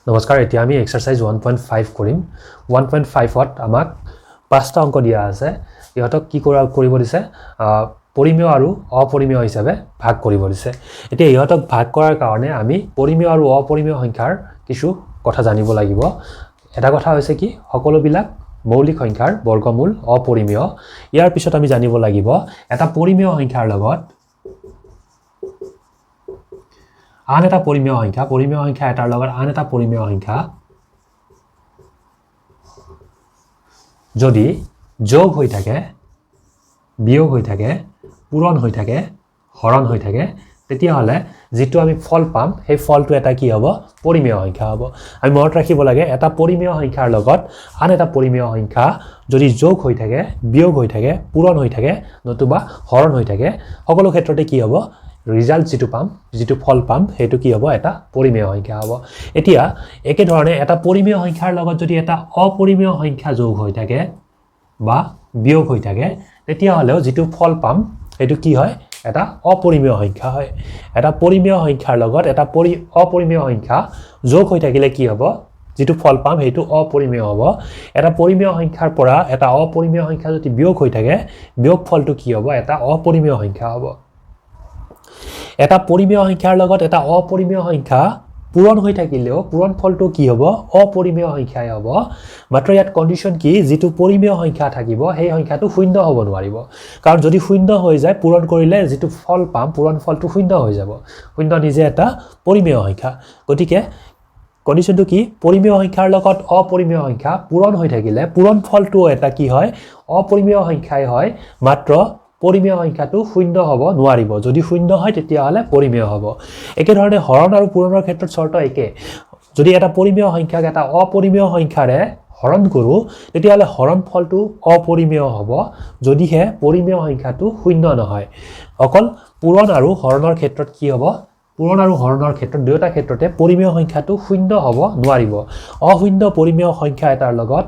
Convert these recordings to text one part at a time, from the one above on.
নমস্কাৰ এতিয়া আমি এক্সাৰসাইজ 1.5 কৰিম 1.5 ত আমাক পাঁচটা অংক দিয়া আছে ইহতক কি কৰিব দিছে পৰিমেয় আৰু অপৰিমেয় হিচাপে ভাগ কৰিব দিছে এতিয়া ইহতক ভাগ কৰাৰ কাৰণে আমি পৰিমেয় আৰু অপৰিমেয় সংখ্যাৰ কিছু কথা জানিব লাগিব এটা কথা হৈছে কি সকলোবিলাক মৌলিক সংখ্যাৰ বৰ্গমূল অপৰিমেয় ইয়াৰ পিছত আমি জানিব লাগিব এটা পৰিমেয় সংখ্যাৰ লগত আন এটা পৰিমেয় সংখ্যা এটাৰ লগত আন এটা পৰিমেয় সংখ্যা যদি যোগ হৈ থাকে বিয়োগ হৈ থাকে পূৰণ হৈ থাকে হৰণ হৈ থাকে তেতিয়া হলে যেটো আমি ফল পাম সেই ফলটো এটা কি হ'ব পৰিমেয় সংখ্যা হ'ব আমি মনত ৰাখিব লাগে এটা পৰিমেয় সংখ্যাৰ লগত আন এটা পৰিমেয় সংখ্যা যদি যোগ হৈ থাকে বিয়োগ হৈ থাকে পূৰণ হৈ থাকে নতুবা হৰণ হৈ থাকে সকলো ক্ষেত্ৰতে কি হ'ব ৰিজাল্ট যেটো ফল পাম হেতু কি হ'ব এটা পৰিমেয় সংখ্যা হ'ব এতিয়া একে ধৰণে এটা পৰিমেয় সংখ্যাৰ লগত যদি এটা অপৰিমেয় সংখ্যা যোগ হৈ থাকে বা বিয়োগ হৈ থাকে তেতিয়া হলেও যেটো ফল পাম হেতু কি হয় এটা অপৰিমেয় সংখ্যা হয় এটা পৰিমেয় সংখ্যাৰ লগত এটা অপৰিমেয় সংখ্যা যোগ হৈ থাকিলে কি হ'ব যেটো ফল পাম হেতু অপৰিমেয় হ'ব এটা পৰিমেয় সংখ্যাৰ পৰা এটা অপৰিমেয় সংখ্যা যদি বিয়োগ হৈ থাকে বিয়োগ ফলটো কি হ'ব এটা অপৰিমেয় সংখ্যা হ'ব এটা পৰিমেয় সংখ্যাৰ লগত এটা অপৰিমেয় সংখ্যা পূৰণ হৈ থাকিলেও পূৰণ ফলটো কি হ'ব অপৰিমেয় সংখ্যাই হ'ব মাত্ৰ ইয়াত কন্ডিশন কি যেটো পৰিমেয় সংখ্যা থাকিব সেই সংখ্যাটো শূন্য হ'ব নোৱাৰিব কাৰণ যদি শূন্য হৈ যায় পূৰণ কৰিলে যেটো ফল পাম পূৰণ ফলটো শূন্য হৈ যাব শূন্য নিজে এটা পৰিমেয় সংখ্যা গতিকে কন্ডিশনটো কি পৰিমেয় সংখ্যাৰ লগত অপৰিমেয় সংখ্যা পূৰণ হৈ থাকিলে পূৰণ ফলটো এটা কি হয় অপৰিমেয় সংখ্যাই হয় মাত্ৰ পৰিমেয় সংখ্যাটো শূন্য হ'ব নোৱাৰিব যদি শূন্য হয় তেতিয়া হলে পৰিমেয় হ'ব একে ধৰণে হৰণ আৰু পূৰণৰ ক্ষেত্ৰত শৰ্ত একে যদি এটা পৰিমেয় সংখ্যাক এটা অপৰিমেয় সংখ্যাৰে হৰণ কৰো তেতিয়া হলে হৰণ ফলটো অপৰিমেয় হ'ব যদিহে পৰিমেয় সংখ্যাটো শূন্য নহয় অকল পূৰণ আৰু হৰণৰ ক্ষেত্ৰত কি হ'ব পূৰণ আৰু হৰণৰ ক্ষেত্ৰত দুয়োটা ক্ষেত্ৰতে পৰিমেয় সংখ্যাটো শূন্য হ'ব নোৱাৰিব অশূন্য পৰিমেয় সংখ্যা এটাৰ লগত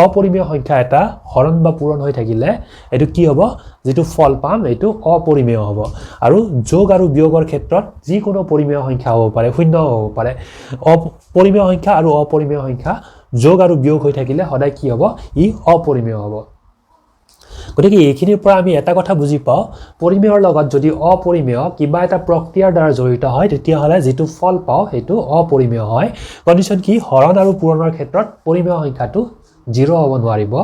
অপৰিমেয় সংখ্যা এটা হৰণ বা পূৰণ হৈ থাকিলে এটো কি হ'ব যেটো ফল পাম এটো অপৰিমেয় হ'ব আৰু যোগ আৰু বিয়োগৰ ক্ষেত্ৰত যি কোনো পৰিমেয় সংখ্যা হ'ব পাৰে শূন্য হ'ব পাৰে অপৰিমেয় সংখ্যা আৰু অপৰিমেয় সংখ্যা যোগ আৰু বিয়োগ হৈ থাকিলে সদায় কি হ'ব ই অপৰিমেয় হ'ব গতিকে এইখিনিৰ পৰা আমি এটা কথা বুজি পাও পৰিমেয়ৰ লগত যদি অপৰিমেয় কিবা এটা প্ৰক্ৰিয়াৰ দ্বাৰা জড়িত হয় তেতিয়া হলে যেটো ফল পাও হেতু অপৰিমেয় হয় কন্ডিশন কি হৰণ আৰু পূৰণৰ ক্ষেত্ৰত পৰিমেয় সংখ্যাটো 0 হ'ব নোৱাৰিব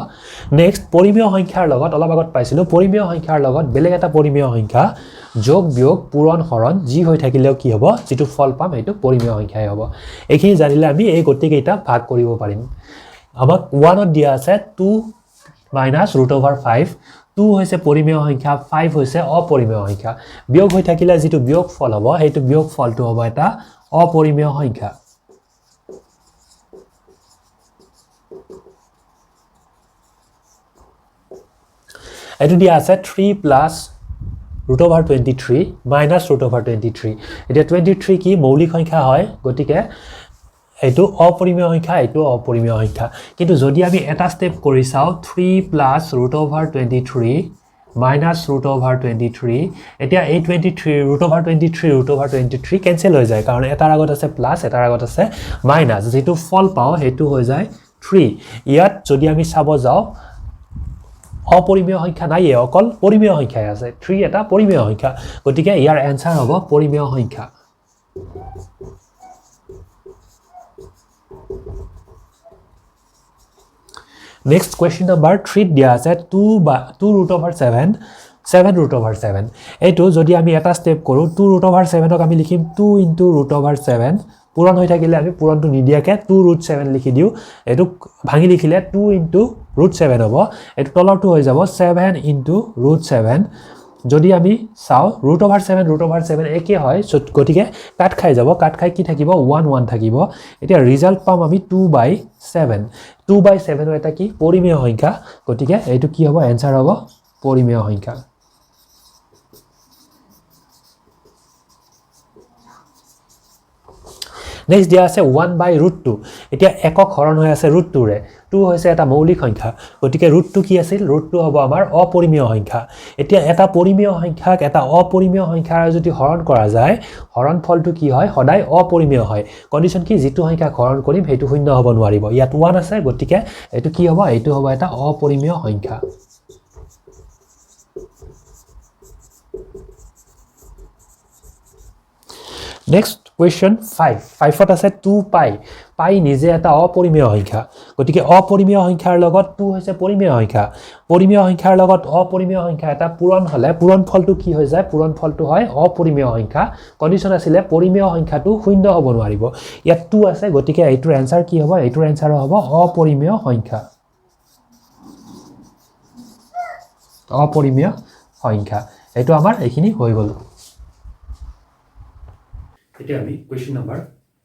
নেক্সট পৰিমেয় সংখ্যাৰ লগত অলপ আগত পাইছিলো পৰিমেয় সংখ্যাৰ লগত বেলেগ এটা পৰিমেয় সংখ্যা যোগ বিয়োগ পূৰণ হৰণ যি হৈ থাকিলেও কি হ'ব যেটো ফল পাম হেতু পৰিমেয় সংখ্যাই হ'ব এইখিনি জানিলে আমি এই গতিকেইটা ভাগ কৰিব পাৰিম আমাক 1 ত দিয়া আছে 2 √5 2 হৈছে পৰিমেয় সংখ্যা 5 হৈছে অপৰিমেয় সংখ্যা বিয়োগ হৈ থাকিলে যেটো বিয়োগ ফল হ'ব হেতু বিয়োগ ফলটো হ'ব এটা অপৰিমেয় সংখ্যা এটো দিয়া আছে 3 √23 √23 এতিয়া 23 কি মৌলিক সংখ্যা হয় গতিকে এটো অপৰিমেয় সংখ্যা এটো অপৰিমেয় সংখ্যা কিন্তু যদি আমি এটা স্টেপ কৰি চাও 3 √23 √23 এতিয়া এই 23 √23 কেনসেল হৈ যায় কাৰণ এটাৰ আগত আছে প্লাস এটাৰ আগত আছে মাইনাস যেটো ফল পাও হেতু হৈ যায় 3 ইয়াত যদি আমি চাব যাও অপৰিমেয় সংখ্যা নাই অকল পৰিমেয় সংখ্যাই আছে 3 এটা পৰিমেয় সংখ্যা গতিকে ইয়াৰ आंसर হ'ব পৰিমেয় সংখ্যা নেক্সট কোৱেশ্চন নম্বৰ 3 দিয়া আছে 2 √7 এইটো যদি আমি এটা স্টেপ কৰো 2 √7 ক আমি লিখিম 2 √7 পূৰণ হৈ থাকিলে আমি পূৰণটো নিদিয়াকে 2 √7 লিখি দিও এটো ভাঙি লিখিলে 2 √7 হ'ব এটো তলৰটো হৈ যাব 7 √7 যদি আমি চাও √7 একে হয় গতিকে কাট খাই যাব কাট খাই কি থাকিব 1 থাকিব এতিয়া ৰিজাল্ট পাম আমি 2/7 2/7 এটা কি পৰিমেয় সংখ্যা গতিকে এইটো কি হ'ব आंसर হ'ব পৰিমেয় সংখ্যা নেক্সট দিয়া আছে 1/√2 এতিয়া একক হৰণ হৈ আছে √2 ৰে 2 হৈছে এটা মৌলিক সংখ্যা গতিকে √2 কি আছিল √2 হ'ব আমাৰ অপৰিমেয় সংখ্যা এতিয়া এটা পৰিমেয় সংখ্যাক এটা অপৰিমেয় সংখ্যাৰ যদি হৰণ কৰা যায় হৰণ ফলটো কি হয় সদায় অপৰিমেয় হয় কন্ডিশন কি যেটো সংখ্যাক হৰণ কৰিম হেতু শূন্য হ'ব নোৱাৰিব ইয়াত 1 আছে গতিকে এটো কি হ'ব এটো হ'ব এটা অপৰিমেয় সংখ্যা Next question 5. 5 আছে 2 পাই পাই নিজে এটা অপৰিমেয় সংখ্যা গতিকে অপৰিমেয় সংখ্যাৰ লগত 2 হৈছে পৰিমেয় সংখ্যা পৰিমেয় সংখ্যাৰ লগত অপৰিমেয় সংখ্যা এটা পূৰণ হলে পূৰণ ফলটো কি হৈ যায় পূৰণ ফলটো হয় অপৰিমেয় সংখ্যা কন্ডিশন আছিল পৰিমেয় সংখ্যাটো শূন্য হ'ব নোৱাৰিব ইয়াত 2 আছে গতিকে এইটোৰ आंसर কি হ'ব এইটোৰ आंसर হ'ব অপৰিমেয় সংখ্যা অপৰিমেয় সংখ্যা এইটো আমাৰ এইখিনি হৈ গল এতিয়া আমি কোৱেশ্চন নাম্বাৰ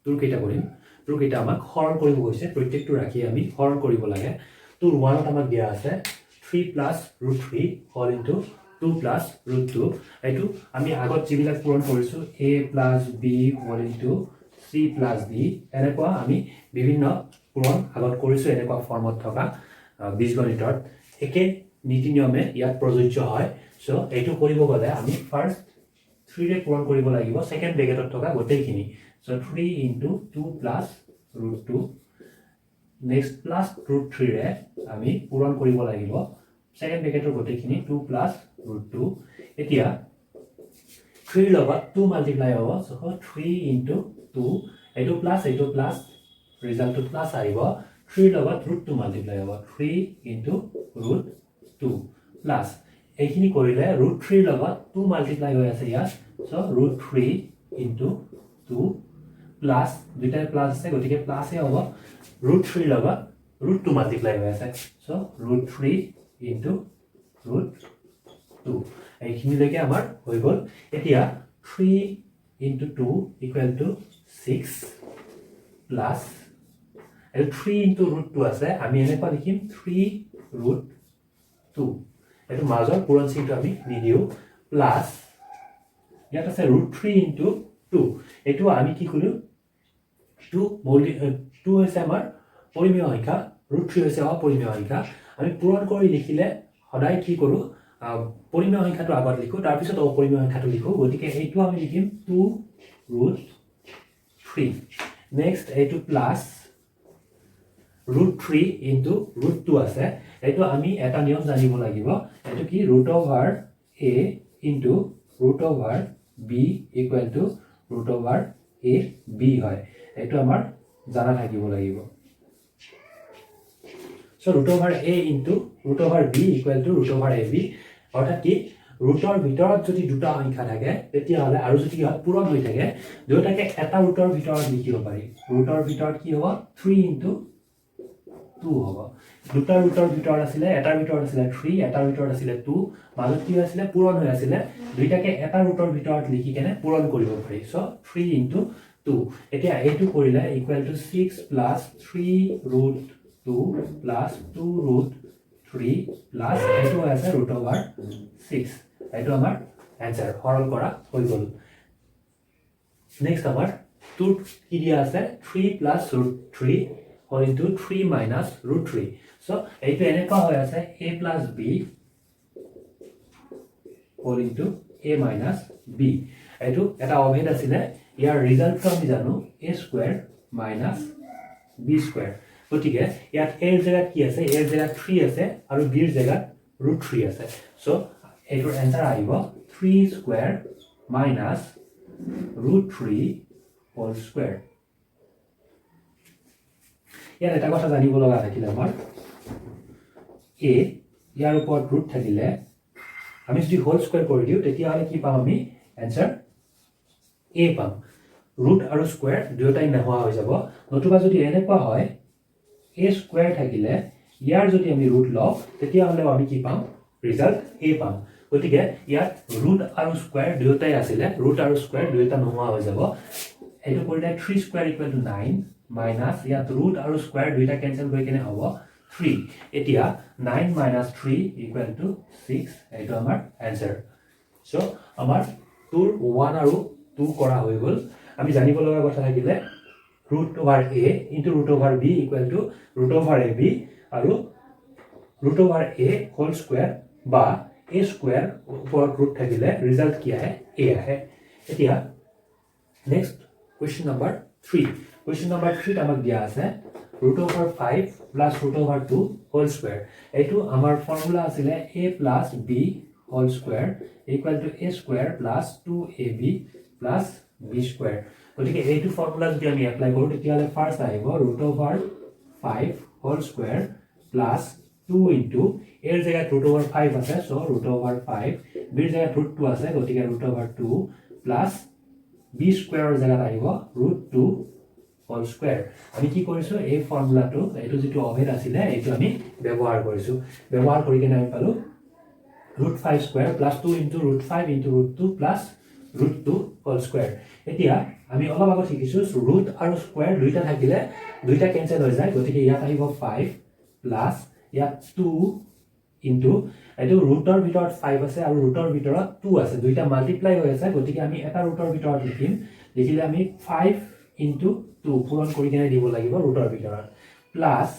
2 কেইটা কৰিম 2 কেইটা আমাক হৰণ কৰিব গৈছে প্ৰত্যেকটো ৰাখি আমি হৰণ কৰিব লাগে তো 1 ত আমাক দিয়া আছে 3 +√3 হল ইনটু 2 +√2 এইটো আমি আগত যিবিলাক পূৰণ কৰিছো a + b hall into c + d এনেকুৱা আমি বিভিন্ন পূৰণ আগত কৰিছো এনেকুৱা ফৰ্মত থকা বীজগণিতৰ একে নীতি নিয়মে ইয়াত প্ৰযোজ্য হয় সো এইটো কৰিব গলে আমি ফাৰ্স্ট 3 ৰে পূৰণ কৰিব লাগিব সেকেন্ড ব্ৰেকেটত থকা গোটেইখিনি সো 3 * 2 + √2 নেক্সট প্লাস √3 ৰে আমি পূৰণ কৰিব লাগিব সেকেন্ড ব্ৰেকেটৰ গোটেইখিনি 2 + √2 এতিয়া 3 লগত 2 মাল্টিপ্লাই হ'ব সো 3 * 2 এইটো প্লাস ৰিজাল্টটো প্লাস আহিব 3 লগত √2 মাল্টিপ্লাই হ'ব 3 * √2 প্লাস এইখিনি কৰিলে √3 লগত 2 মাল্টিপ্লাই হৈ আছে ইয়াত সো √3 * 2 প্লাস দুটা প্লাস আছে গতিকে প্লাসে হ'ব √3 লগত √2 মাল্টিপ্লাই হৈ আছে সো √3 * √2 এইখিনি লৈকে আমাৰ হৈ গল এতিয়া 3 * 2 = 6 প্লাস আৰু 3 * √2 আছে আমি এনেকৈ লিখিম 3 √2 এটো মাজৰ পূৰণ চিহ্নটো আমি নিদিও প্লাস ইয়াত আছে √3 * 2 এটো আমি কি কৰো 2 হৈছে আমাৰ পৰিমেয় সংখ্যা √3 হৈছে অপৰিমেয় সংখ্যা আমি পূৰণ কৰি লিখিলে সদায় কি কৰো পৰিমেয় সংখ্যাটো আগত লিখো তাৰ পিছত অপৰিমেয় সংখ্যাটো লিখো গতিকে এইটো আমি লিখিম 2 √3 নেক্সট এইটো প্লাস √3 * √2 আছে এইটো আমি এটা নিয়ম জানিব লাগিব এটো কি √a * √b = √ab হয় এইটো আমাৰ জানা থাকিব লাগিব সো √a * √b = √ab অৰ্থাৎ কি ৰুটৰ ভিতৰত যদি দুটা সংখ্যা থাকে তেতিয়া হলে আৰু যদি হয় পূৰণ হৈ থাকে দুটাকে এটা ৰুটৰ ভিতৰত লিখিব পাৰি ৰুটৰ ভিতৰত কি হ'ব 3 * 2 হ'ব দুটা ৰুটৰ ভিতৰত আছিল এটাৰ ভিতৰত আছিল 3 এটাৰ ভিতৰত আছিল 2 মাজত কি আছিল পূৰণ হৈ আছিল দুইটাকে এটা ৰুটৰ ভিতৰত লিখি কেনে পূৰণ কৰিব পাৰি সো 3 * 2 এতিয়া এইটো কৰিলে = 6 + 3 √2 + 2 √3 প্লাস এইটো আছে √6 এইটো আমাৰ आंसर হৰণ কৰা হৈ গল নেক্সট আমাৰ 2 কি দিয়া আছে 3 + √3 হল ইনটু 3 - √3 সো এইটো এনেকুৱা হৈ আছে a + b hall into a - b এইটো এটা অভেদ আছিল ইয়াৰ ৰিজাল্টটো আমি জানো a² - b² গতিকে ইয়াত a ৰ জায়গাত কি আছে a ৰ জায়গাত 3 আছে আৰু b ৰ জায়গাত √3 আছে সো এইটোৰ आंसर আহিব 3² - √3 হোল স্কয়াৰ ইয়াত এটা কথা জানিব লগা থাকিলে আমাৰ a ইয়াৰ ওপৰত ৰুট থাকিলে আমি যদি হোল স্কয়াৰ কৰি দিও তেতিয়া হলে কি পাম আমি आंसर a পাম ৰুট আৰু স্কয়াৰ দুয়োটাই নোহোৱা হৈ যাব নতুবা যদি এনেকুৱা হয় a² থাকিলে ইয়াৰ যদি আমি ৰুট লও তেতিয়া হলে আমি কি পাম ৰিজাল্ট a পাম গতিকে ইয়াত ৰুট আৰু স্কয়াৰ দুয়োটাই আছিল ৰুট আৰু স্কয়াৰ দুয়োটা নোহোৱা হৈ যাব এটো কৰিলে 3² = 9 মাইনাস ইয়াত ৰুট আৰু স্কয়াৰ দুয়োটা কেনসেল হৈ কেনে হ'ব 3 এতিয়া 9 - 3 = 6 এইটো আমাৰ आंसर সো আমাৰ 2 1 আৰু 2 কৰা হৈ গল আমি জানিব লগা কথা থাকিলে root over a into root over b equal to root over ab আৰু root over a whole square বা a square ওপৰত root থাকিলে result কি আহে a আহে এতিয়া next question number 3 question number 3 আমাক দিয়া আছে root over 5 plus root over 2 whole square এইটো আমাৰ ফৰ্মুলা আছিল a plus b whole square equal to a square plus 2ab plus b square গতিকে এইটো ফৰ্মুলা যদি আমি এপ্লাই কৰো তেতিয়ালে ফাৰ্স্ট আহিব root over 5 whole square plus 2 into এর জায়গায় root over 5 আছে so root over 5 b এর জায়গায় root 2 আছে গতিকে root over 2 plus b square এর জায়গায় আহিব root 2 whole square আমি কি কৰিছো এই ফৰ্মুলাটো এটো যেটো অভেদ আছিল এটো আমি ব্যৱহাৰ কৰিছো ব্যৱহাৰ কৰি কেনে আমি পালো root 5 square plus 2 into root 5 into root 2 plus root 2 whole square এতিয়া আমি অলপ আগত শিকিছো root আৰু square দুইটা থাকিলে দুইটা কেনসেল হৈ যায় গতিকে ইয়াত আহিব 5 plus ইয়াত 2 into এটো ৰুটৰ ভিতৰত 5 আছে আৰু ৰুটৰ ভিতৰত 2 আছে দুইটা মাল্টিপ্লাই হৈ আছে গতিকে আমি এটা ৰুটৰ ভিতৰত লিখিম লিখিলে আমি 5 into 2 পূৰণ কৰি কেনে দিব লাগিব ৰুটৰ ভিতৰত প্লাস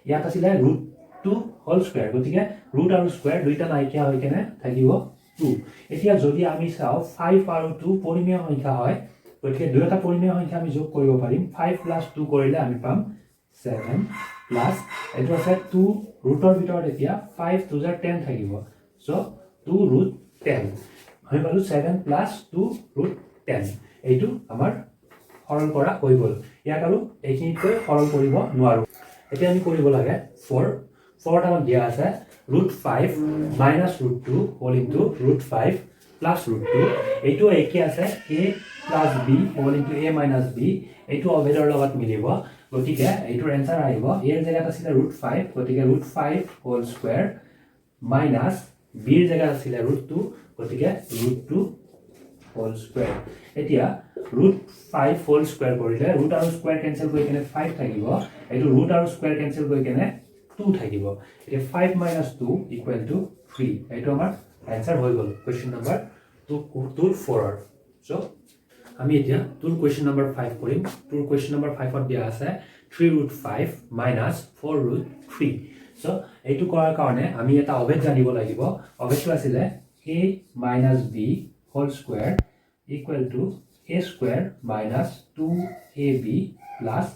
ইয়াত আছিল root 2 whole square গতিকে root আৰু square দুইটা নাইকিয়া হৈ কেনে থাকিব 2 এতিয়া যদি আমি চাও 5 আৰু 2 পৰিমেয় সংখ্যা হয় গতিকে দুইটা পৰিমেয় সংখ্যা আমি যোগ কৰিব পাৰিম 5 plus 2 কৰিলে আমি পাম 7 plus এটো আছে 2 ৰুটৰ ভিতৰত এতিয়া 5 to 10 থাকিব সো 2 root 10 আমি পালো 7 plus 2 root 10 এইটো আমাৰ সৰল কৰা হৈ গল ইয়াক আৰু এইখিনিকৈ সৰল কৰিব নোৱাৰো এতিয়া আমি কৰিব লাগে 4 4 আমাক দিয়া আছে root 5 minus root 2 whole into root 5 plus root 2 এইটো একে আছে a plus b whole into a minus b এইটো অভেদৰ লগত মিলিব গতিকে এইটোৰ এনসাৰ আহিব এৰ জায়গাত আছিল root 5 গতিকে root 5 whole square minus b এর জায়গাত আছিল root 2 গতিকে root 2 whole square এতিয়া root 5 whole square কৰিলে root আৰু square cancel কৰি কেনে 5 থাকিব এইটো root আৰু square cancel কৰি কেনে 2 থাকিব এতিয়া 5 minus 2 equal to 3 এইটো আমাৰ आंसर হৈ গল কোৱেশ্চন নম্বৰ 2 4 সো আমি এতিয়া টুৰ কোৱেশ্চন নম্বৰ 5 কৰিম টুৰ কোৱেশ্চন নম্বৰ 5 ত দিয়া আছে 3 root 5 minus 4 root 3 সো এইটো কৰাৰ কাৰণে আমি এটা অভেদ জানিব লাগিব অভেদটো আছিল a minus b whole square equal to a square minus 2ab plus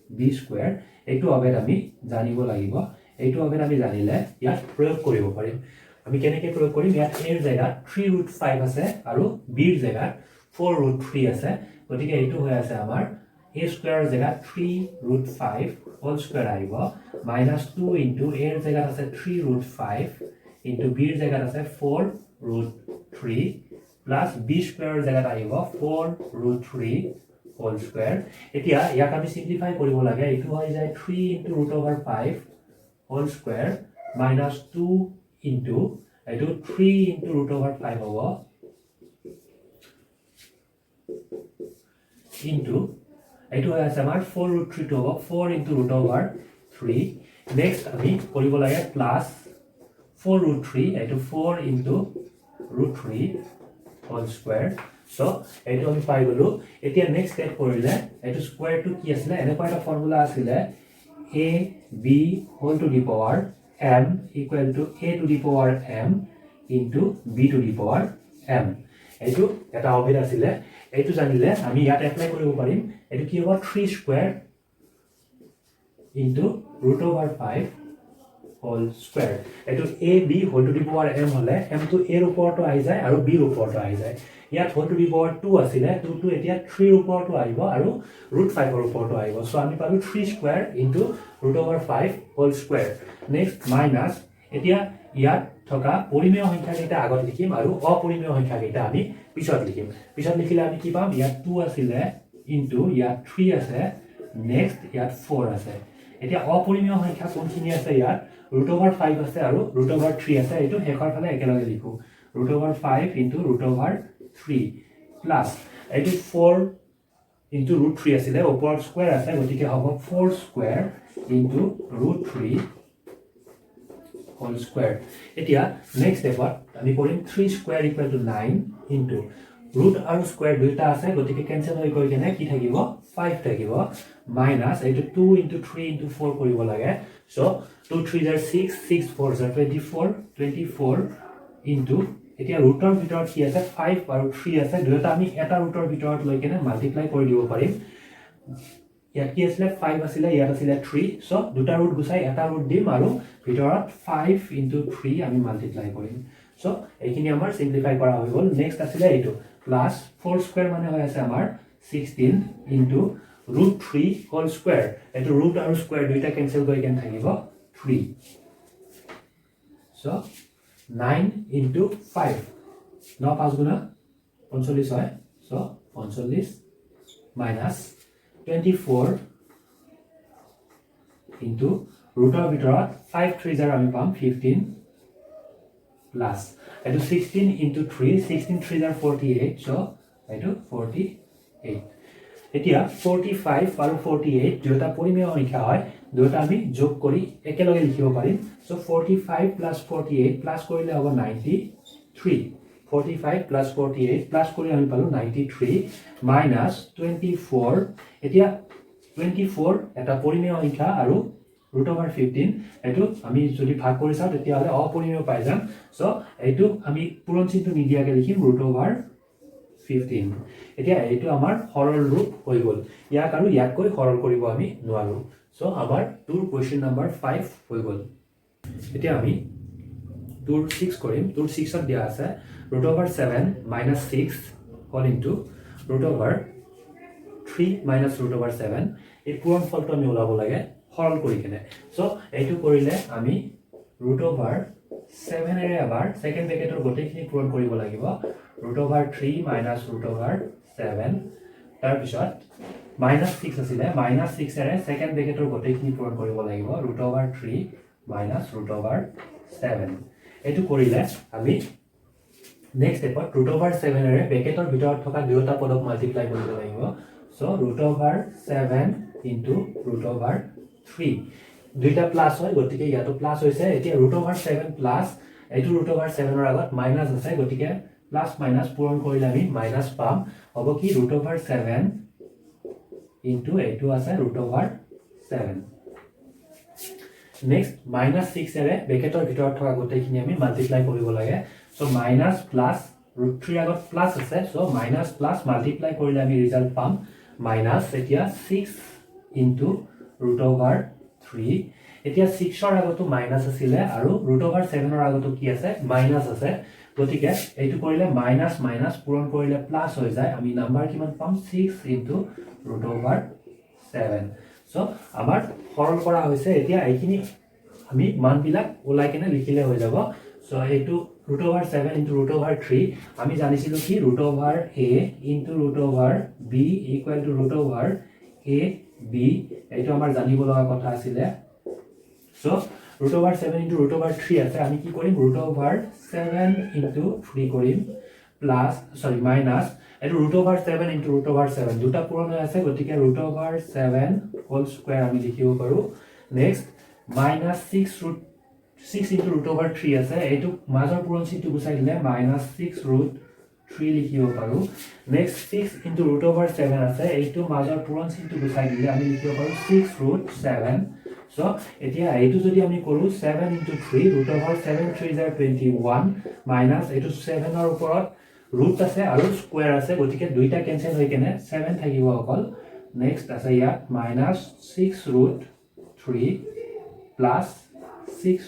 b square এইটো অভেদ আমি জানিব লাগিব এইটো অভেদ আমি জানিলে ইয়াত প্ৰয়োগ কৰিব পাৰিম আমি কেনেকৈ প্ৰয়োগ কৰিম ইয়াত a এৰ জায়গাত 3 root 5 আছে আৰু b এৰ জায়গাত 4 root 3 আছে গতিকে এইটো হৈ আছে আমাৰ a square এর জায়গাত 3 root 5 whole square আহিব minus 2 into a এর জায়গাত আছে 3 root 5 into b এর জায়গাত আছে 4 root 3 plus b square এর জায়গাত আহিব 4 root 3 whole square এতিয়া ইয়াক আমি সিম্পলিফাই কৰিব লাগে এইটো হৈ যায় 3 into root over 5 whole square minus 2 into এইটো 3 into root over 5 হ'ব into এইটো হৈ আছে আমাৰ 4 root 3 to হ'ব 4 into root over 3 next আমি কৰিব লাগে plus 4 root 3 এইটো 4 into root 3 whole square so এইটো আমি পাই গলো এতিয়া next step কৰিলে এইটো স্কয়াৰ টু কি আছিল এনেকুৱা এটা ফৰ্মুলা আছিল a b whole to the power m equal to a to the power m into b to the power m এইটো এটা অভেদ আছিল এইটো জানিলে আমি ইয়াত এপ্লাই কৰিব পাৰিম এইটো কি হ'ব 3 square into root over 5 whole square এইটো a b whole to the power m হলে m to a ৰ ওপৰটো আহি যায় আৰু b ৰ ওপৰটো আহি যায় ইয়াত whole to the power 2 আছিল 2 to এতিয়া 3 ৰ ওপৰটো আহিব আৰু root 5 ৰ ওপৰটো আহিব সো আমি পালো 3 square into root over 5 whole square next minus এতিয়া ইয়াত থকা পৰিমেয় সংখ্যা কেইটা আগত লিখিম আৰু অপৰিমেয় সংখ্যা কেইটা আমি পিছত লিখিলে আমি কি পাম ইয়াত 2 আছিল into ইয়াত 3 আছে next ইয়াত 4 আছে এতিয়া অপৰিমেয় সংখ্যা কোনখিনি আছে ইয়াত root over 5 আছে আৰু root over 3 আছে এটো হেকৰ ফালে একেলগে লিখো root over 5 into root over 3 plus এটো 4 into root 3 আছিল ওপৰ স্কয়াৰ আছে গতিকে হ'ব 4 square into root 3 whole square এতিয়া next stepত আমি কৰিম 3 square equal to 9 into root আৰু square দুইটা আছে গতিকে ক্যান্সেল হৈ গৈ কেনে কি থাকিব 5 থাকিব মাইনাস এইটো 2 into 3 into 4 কৰিব লাগে সো 2 3 are 6 6 4 are 24 into এতিয়া ৰুটৰ ভিতৰত কি আছে 5 আৰু 3 আছে দুটা আমি এটা ৰুটৰ ভিতৰত লৈ কেনে মাল্টিপ্লাই কৰি দিব পাৰিম ইয়াত কি আছিল 5 আছিল ইয়াত আছিল 3 সো দুটা ৰুট গুছাই এটা ৰুট দিম আৰু ভিতৰত 5 into 3 আমি মাল্টিপ্লাই কৰিম সো এইখিনি আমাৰ সিম্পলিফাই কৰা হৈ গল নেক্সট আছিল এইটো প্লাস 4 স্কয়াৰ মানে হৈ আছে আমাৰ 16 into root 3 whole square eto root aru square duita cancel koi ken thakibo 3 so 9 into 5 no 5 guna 45 hoy so 45 minus 24 into root of bitorat 5 3s are ami pam 15 plus eto 16 into 3 16 3s are 48 so eto 48 এতিয়া 45 আৰু 48 দুটা পৰিমেয় সংখ্যা হয় দুটা আমি যোগ কৰি একেলগে লিখিব পাৰিম সো 45 plus 48 প্লাস কৰিলে হ'ব 93 45 plus 48 প্লাস কৰি আমি পালো 93 minus 24 এতিয়া 24 এটা পৰিমেয় সংখ্যা আৰু √15 এটো আমি যদি ভাগ কৰি চাও তেতিয়া হলে অপৰিমেয় পাই যাম সো এইটো আমি পূৰণ চিহ্ন নিদিয়াকে লিখিম √15 এতিয়া এইটো আমাৰ সৰল ৰূপ হৈ গল ইয়াক আৰু ইয়াক কৈ সৰল কৰিব আমি নোৱাৰো সো আমাৰ টুৰ কোৱেশ্চন নম্বৰ 5 হৈ গল এতিয়া আমি টুৰ 6 কৰিম টুৰ 6 ত দিয়া আছে √7 minus 6 all into √3 minus √7 এই পূৰণ ফলটো আমি ওলাব লাগে সৰল কৰি কেনে সো এইটো কৰিলে আমি √7 এৰে আবাৰ সেকেন্ড ব্ৰ্যাকেটৰ গোটেইখিনি পূৰণ কৰিব লাগিব √3 minus √7 তাৰ পিছত -6 আছিল -6 এৰে সেকেন্ড ব্ৰ্যাকেটৰ গোটেইখিনি পূৰণ কৰিব লাগিব √3 minus √7 এটো কৰিলে আমি নেক্সট স্টেপত √7 এৰে ব্ৰ্যাকেটৰ ভিতৰত থকা দুটা পদক মাল্টিপ্লাই কৰিব লাগিব সো √7 into √3 দুইটা প্লাস হয় গতিকে ইয়াতো প্লাস হৈছে এতিয়া √7 প্লাস এইটো √7 ৰ আগত মাইনাস আছে গতিকে প্লাস মাইনাস পূৰণ কৰিলে আমি মাইনাস পাম হ'ব কি √7 into এইটো আছে √7 নেক্সট -6 এৰে ব্ৰ্যাকেটৰ ভিতৰত থকা গোটেইখিনি আমি মাল্টিপ্লাই কৰিব লাগে সো মাইনাস প্লাস √3 আগত প্লাস আছে সো মাইনাস প্লাস মাল্টিপ্লাই কৰিলে আমি ৰিজাল্ট পাম মাইনাস এতিয়া 6 into √3 এতিয়া 6 ৰ আগতো মাইনাস আছিল আৰু √7 ৰ আগতো কি আছে মাইনাস আছে গতিকে এইটো কৰিলে মাইনাস মাইনাস পূৰণ কৰিলে প্লাস হৈ যায় আমি নাম্বাৰ কিমান পাম 6 into √7 সো আমাৰ সৰল কৰা হৈছে এতিয়া এইখিনি আমি মানবিলাক ওলাই কেনে লিখিলে হৈ যাব সো এইটো √7 into √3 আমি জানিছিলো কি √a into √b equal to √a b এইটো আমাৰ জানিব লগা কথা আছিল সো √7 into √3 আছে আমি কি কৰিম √7 into 3 কৰিম প্লাস সৰি মাইনাস এটো √7 into √7 দুটা পূৰণ হৈ আছে গতিকে √7 হোল স্কয়াৰ আমি লিখিব পাৰো নেক্সট -6 into √3 আছে এইটো মাজৰ পূৰণ চিহ্নটো গুচাই দিলে -6 লিখিব পাৰো নেক্সট 6 into √7 আছে এইটো মাজৰ পূৰণ চিহ্নটো গুচাই দিলে আমি লিখিব পাৰো 6 সো এতিয়া এইটো যদি আমি কৰো 7 into 3 √7 3 are 21 মাইনাস এইটো 7 ৰ ওপৰত ৰুট আছে আৰু স্কয়াৰ আছে গতিকে দুইটা কেনসেল হৈ কেনে 7 থাকিব অকল নেক্সট আছে ইয়াত -6 plus 6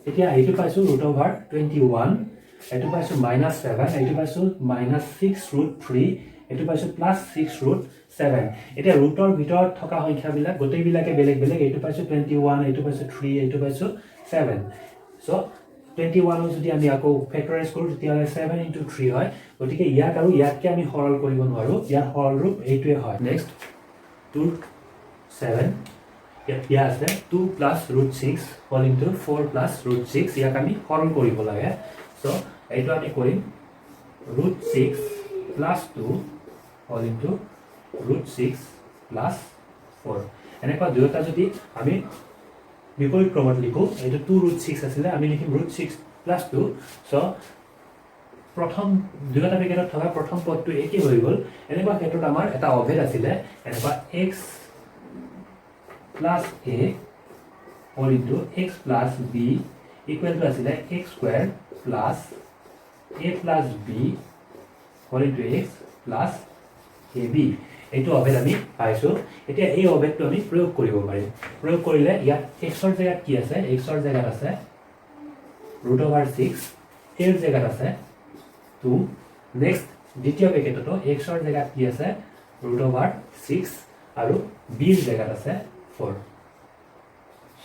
এতিয়া এইটো পাইছো √21 এটো পাইছো -7 এইটো পাইছো -6 এটো পাইছো +6 এতিয়া ৰুটৰ ভিতৰত থকা সংখ্যা বিলাক গোটেই বিলাকে বেলেগ বেলেগ এইটো পাইছো 21 এইটো পাইছো 3 এইটো পাইছো 7 সো 21 যদি আমি আকৌ ফেক্টৰাইজ কৰো তেতিয়া 7 into 3 হয় গতিকে ইয়াক আৰু ইয়াককে আমি সৰল কৰিব নোৱাৰো ইয়াৰ সৰল ৰূপ এইটোৱে হয় নেক্সট 7 ইয়াত আছে 2 plus √6 all into 4 plus √6 ইয়াক আমি সৰল কৰিব লাগে সো এইটো আমি কৰিম √6 plus 2 all into √6 plus 4 এনেকুৱা দুটা যদি আমি বিপৰীত ক্ৰমত লিখো এইটো 2 √6 আছিল আমি লিখিম √6 plus 2 সো প্ৰথম দুটা পেকেটত থকা প্ৰথম পদটো একে হৈ গ'ল এনেকুৱা ক্ষেত্ৰত আমাৰ এটা অভেদ আছিলে এনেকুৱা x plus a whole into x plus b equal to আছিলে x square plus a plus b whole into x plus ab এইটো অভেদ আমি পাইছো এতিয়া এই অভেদটো আমি প্ৰয়োগ কৰিব পাৰিম প্ৰয়োগ কৰিলে ইয়াত x ৰ জায়গাত কি আছে x ৰ জায়গাত আছে √6 এৰ জায়গাত আছে 2 নেক্সট দ্বিতীয় পেকেটটো x ৰ জায়গাত কি আছে √6 আৰু b ৰ জায়গাত আছে 4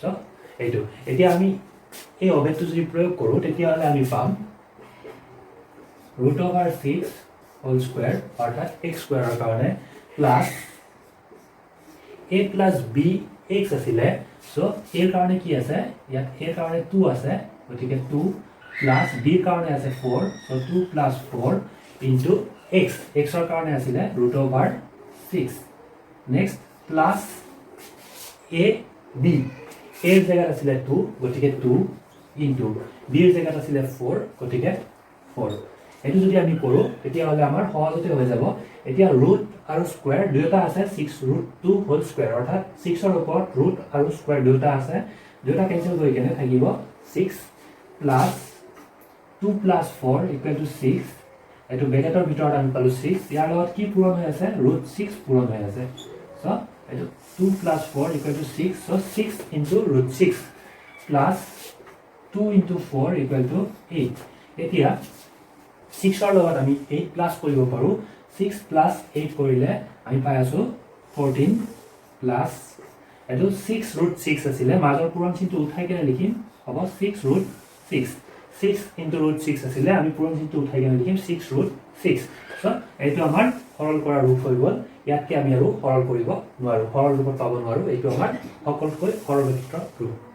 সো এইটো এতিয়া আমি এই অভেদটো যদি প্ৰয়োগ কৰো তেতিয়া হলে আমি পাম √6 হোল স্কয়াৰ অৰ্থাৎ x স্কয়াৰৰ কাৰণে plus a plus b x আছিলে সো a ৰ কাৰণে কি আছে ইয়াত a ৰ কাৰণে 2 আছে গতিকে 2 প্লাস b ৰ কাৰণে আছে 4 so 2 plus 4 into x x ৰ কাৰণে আছিলে √6 next plus a b a ৰ জায়গাত আছিলে 2 গতিকে 2 into b ৰ জায়গাত আছিলে 4 গতিকে 4 এটো যদি আমি কৰো তেতিয়া হলে আমাৰ সহজতে হৈ যাব এতিয়া ৰুট আৰু স্কয়াৰ দুটা আছে 6 √2 হোল স্কয়াৰ অৰ্থাৎ 6 ৰ ওপৰত ৰুট আৰু স্কয়াৰ দুটা আছে দুটা কেনসেল হৈ কেনে থাকিব 6 প্লাস 2 plus 4 equal to 6 এটো ব্ৰেকেটৰ ভিতৰত আমি পালো 6 ইয়াৰ লগত কি পূৰণ হৈ আছে √6 পূৰণ হৈ আছে সো এটো 2 plus 4 equal to 6 so 6 into √6 plus 2 into 4 equal to 8 এতিয়া 6 ৰ লগত আমি 8 প্লাস কৰিব পাৰো 6 plus 8 কৰিলে আমি পাই আছো 14 plus এটো 6 √6 আছিল মাজৰ পূৰণ চিনটো উঠাই কেনে লিখিম হ'ব 6 √6 6 into √6 আছিল আমি পূৰণ চিনটো উঠাই কেনে লিখিম 6 √6 সো এইটো আমাৰ সৰল কৰা ৰূপ হৈ গ'ল ইয়াতকে আমি আৰু সৰল কৰিব নোৱাৰো সৰল ৰূপত পাব নোৱাৰো এইটো আমাৰ সকলোতকৈ সৰল ৰূপ